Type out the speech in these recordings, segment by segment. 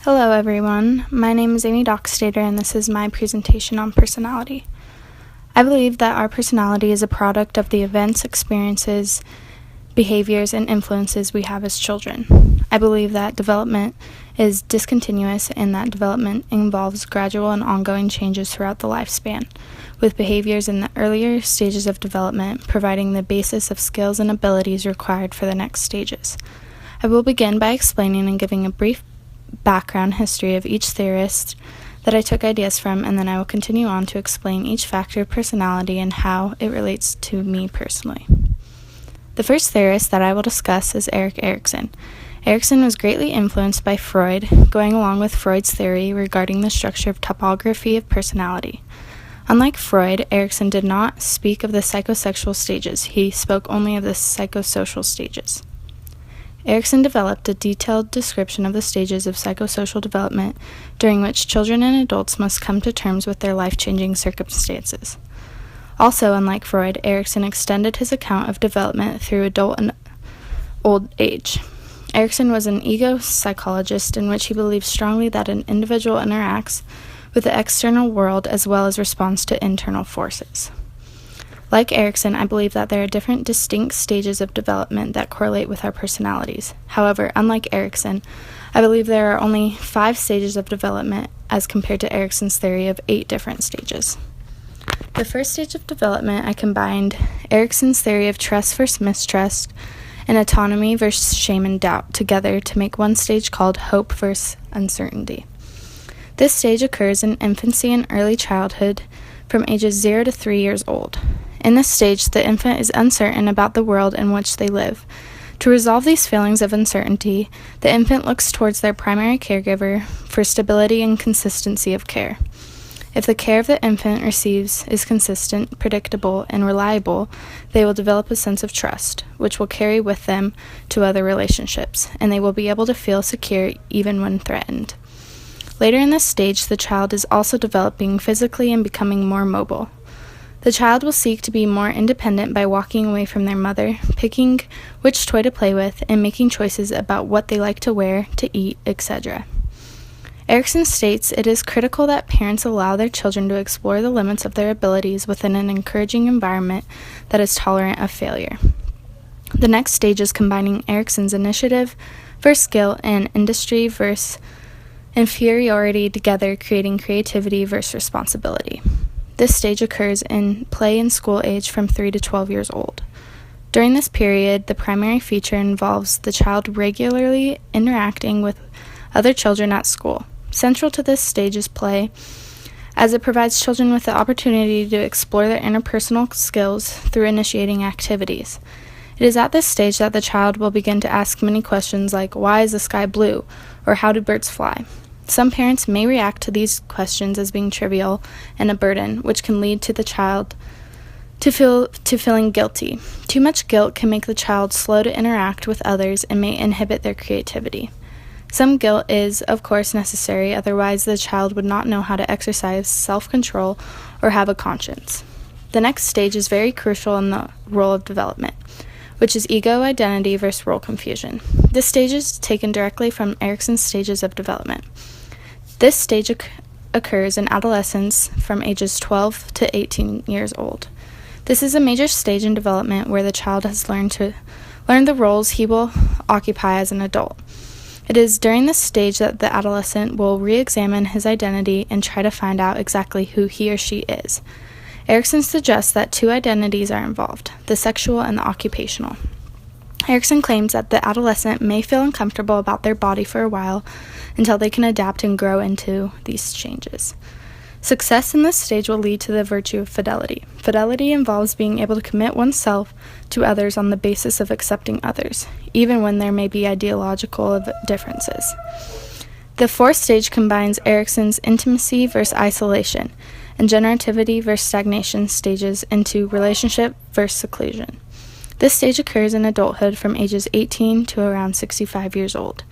Hello everyone, my name is Amy Dockstader and this is my presentation on personality. I believe that our personality is a product of the events, experiences, behaviors, and influences we have as children. I believe that development is discontinuous and that development involves gradual and ongoing changes throughout the lifespan, with behaviors in the earlier stages of development providing the basis of skills and abilities required for the next stages. I will begin by explaining and giving a brief background history of each theorist that I took ideas from, and then I will continue on to explain each factor of personality and how it relates to me personally. The first theorist that I will discuss is Erik Erikson. Erikson was greatly influenced by Freud, going along with Freud's theory regarding the structure of topography of personality. Unlike Freud, Erikson did not speak of the psychosexual stages, he spoke only of the psychosocial stages. Erikson developed a detailed description of the stages of psychosocial development during which children and adults must come to terms with their life-changing circumstances. Also, unlike Freud, Erikson extended his account of development through adult and old age. Erikson was an ego psychologist in which he believed strongly that an individual interacts with the external world as well as responds to internal forces. Like Erikson, I believe that there are different distinct stages of development that correlate with our personalities. However, unlike Erikson, I believe there are only 5 stages of development as compared to Erikson's theory of 8 different stages. The first stage of development, I combined Erikson's theory of trust versus mistrust and autonomy versus shame and doubt together to make one stage called hope versus uncertainty. This stage occurs in infancy and early childhood from ages 0 to 3 years old. In this stage, the infant is uncertain about the world in which they live. To resolve these feelings of uncertainty, the infant looks towards their primary caregiver for stability and consistency of care. If the care of the infant receives is consistent, predictable, and reliable, they will develop a sense of trust, which will carry with them to other relationships, and they will be able to feel secure even when threatened. Later in this stage, the child is also developing physically and becoming more mobile. The child will seek to be more independent by walking away from their mother, picking which toy to play with, and making choices about what they like to wear, to eat, etc. Erikson states it is critical that parents allow their children to explore the limits of their abilities within an encouraging environment that is tolerant of failure. The next stage is combining Erikson's initiative versus skill and industry versus inferiority together, creating creativity versus responsibility. This stage occurs in play and school age from 3 to 12 years old. During this period, the primary feature involves the child regularly interacting with other children at school. Central to this stage is play, as it provides children with the opportunity to explore their interpersonal skills through initiating activities. It is at this stage that the child will begin to ask many questions like, "Why is the sky blue?" or "How do birds fly?" Some parents may react to these questions as being trivial and a burden, which can lead to the child feeling guilty. Too much guilt can make the child slow to interact with others and may inhibit their creativity. Some guilt is, of course, necessary, otherwise the child would not know how to exercise self-control or have a conscience. The next stage is very crucial in the role of development, which is ego identity versus role confusion. This stage is taken directly from Erikson's stages of development. This stage occurs in adolescence from ages 12 to 18 years old. This is a major stage in development where the child has learned the roles he will occupy as an adult. It is during this stage that the adolescent will re-examine his identity and try to find out exactly who he or she is. Erikson suggests that 2 identities are involved, the sexual and the occupational. Erikson claims that the adolescent may feel uncomfortable about their body for a while until they can adapt and grow into these changes. Success in this stage will lead to the virtue of fidelity. Fidelity involves being able to commit oneself to others on the basis of accepting others, even when there may be ideological differences. The 4th stage combines Erikson's intimacy versus isolation and generativity versus stagnation stages into relationship versus seclusion. This stage occurs in adulthood from ages 18 to around 65 years old.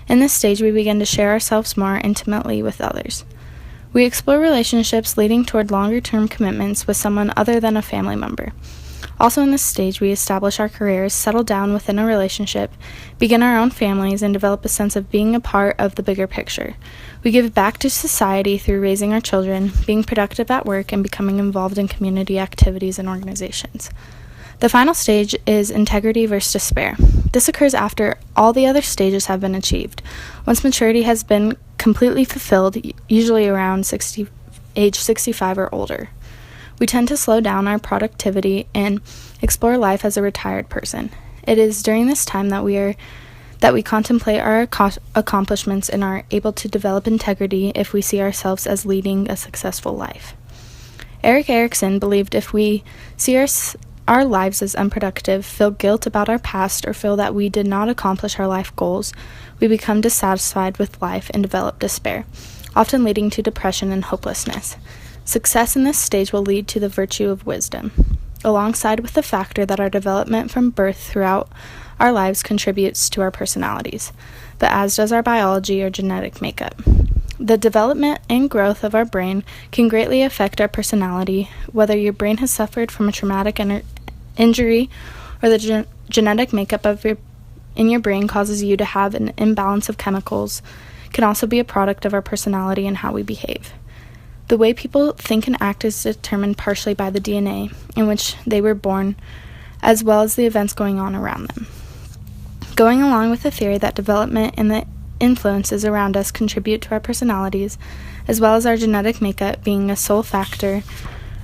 In this stage, we begin to share ourselves more intimately with others. We explore relationships leading toward longer-term commitments with someone other than a family member. Also in this stage, we establish our careers, settle down within a relationship, begin our own families, and develop a sense of being a part of the bigger picture. We give back to society through raising our children, being productive at work, and becoming involved in community activities and organizations. The final stage is integrity versus despair. This occurs after all the other stages have been achieved. Once maturity has been completely fulfilled, usually around age 65 or older. We tend to slow down our productivity and explore life as a retired person. It is during this time that we contemplate our accomplishments and are able to develop integrity if we see ourselves as leading a successful life. Erik Erikson believed if we see our lives as unproductive, feel guilt about our past, or feel that we did not accomplish our life goals, we become dissatisfied with life and develop despair, often leading to depression and hopelessness. Success in this stage will lead to the virtue of wisdom, alongside with the factor that our development from birth throughout our lives contributes to our personalities, but as does our biology or genetic makeup. The development and growth of our brain can greatly affect our personality, whether your brain has suffered from a traumatic injury or the genetic makeup in your brain causes you to have an imbalance of chemicals, can also be a product of our personality and how we behave. The way people think and act is determined partially by the DNA in which they were born, as well as the events going on around them. Going along with the theory that development and the influences around us contribute to our personalities, as well as our genetic makeup being a sole factor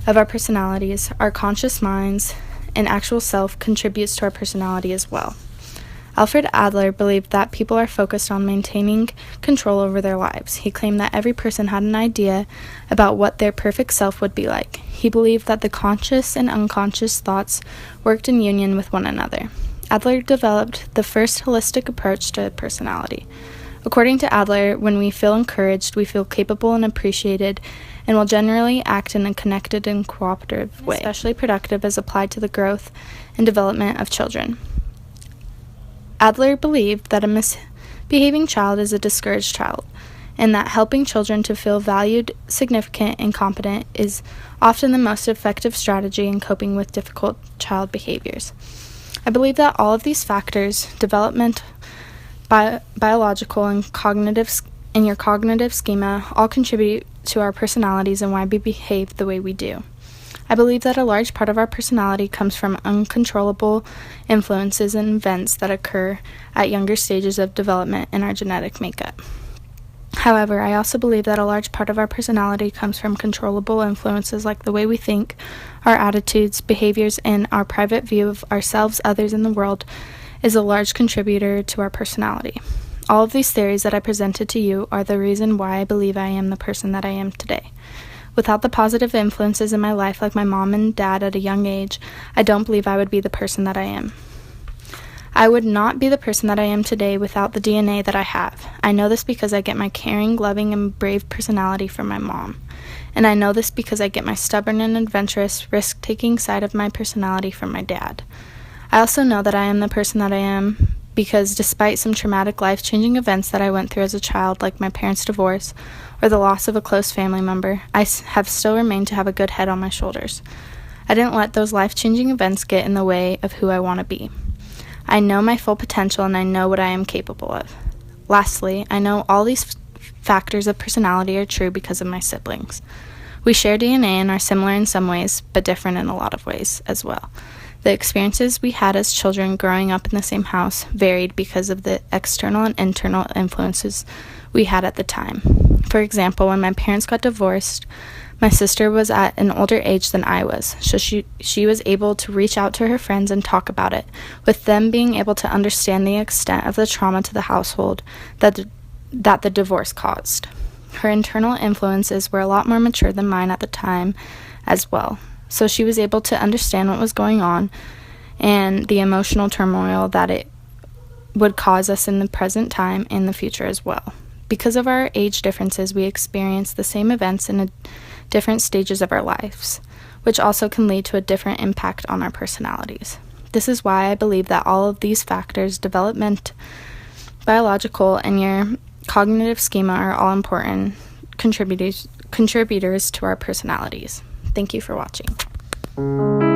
of our personalities, our conscious minds and actual self contributes to our personality as well. Alfred Adler believed that people are focused on maintaining control over their lives. He claimed that every person had an idea about what their perfect self would be like. He believed that the conscious and unconscious thoughts worked in union with one another. Adler developed the first holistic approach to personality. According to Adler, when we feel encouraged, we feel capable and appreciated, and will generally act in a connected and cooperative way, especially productive as applied to the growth and development of children. Adler believed that a misbehaving child is a discouraged child, and that helping children to feel valued, significant, and competent is often the most effective strategy in coping with difficult child behaviors. I believe that all of these factors, development, biological, and your cognitive schema, all contribute to our personalities and why we behave the way we do. I believe that a large part of our personality comes from uncontrollable influences and events that occur at younger stages of development in our genetic makeup. However, I also believe that a large part of our personality comes from controllable influences like the way we think, our attitudes, behaviors, and our private view of ourselves, others, and the world is a large contributor to our personality. All of these theories that I presented to you are the reason why I believe I am the person that I am today. Without the positive influences in my life, like my mom and dad at a young age, I don't believe I would be the person that I am. I would not be the person that I am today without the DNA that I have. I know this because I get my caring, loving, and brave personality from my mom. And I know this because I get my stubborn and adventurous, risk-taking side of my personality from my dad. I also know that I am the person that I am because despite some traumatic life-changing events that I went through as a child, like my parents' divorce or the loss of a close family member, I have still remained to have a good head on my shoulders. I didn't let those life-changing events get in the way of who I want to be. I know my full potential and I know what I am capable of. Lastly, I know all these factors of personality are true because of my siblings. We share DNA and are similar in some ways, but different in a lot of ways as well. The experiences we had as children growing up in the same house varied because of the external and internal influences we had at the time. For example, when my parents got divorced, my sister was at an older age than I was, so she was able to reach out to her friends and talk about it, with them being able to understand the extent of the trauma to the household that the divorce caused. Her internal influences were a lot more mature than mine at the time as well, so she was able to understand what was going on and the emotional turmoil that it would cause us in the present time and the future as well. Because of our age differences, we experience the same events in different stages of our lives, which also can lead to a different impact on our personalities. This is why I believe that all of these factors, development, biological, and your cognitive schema are all important contributors to our personalities. Thank you for watching.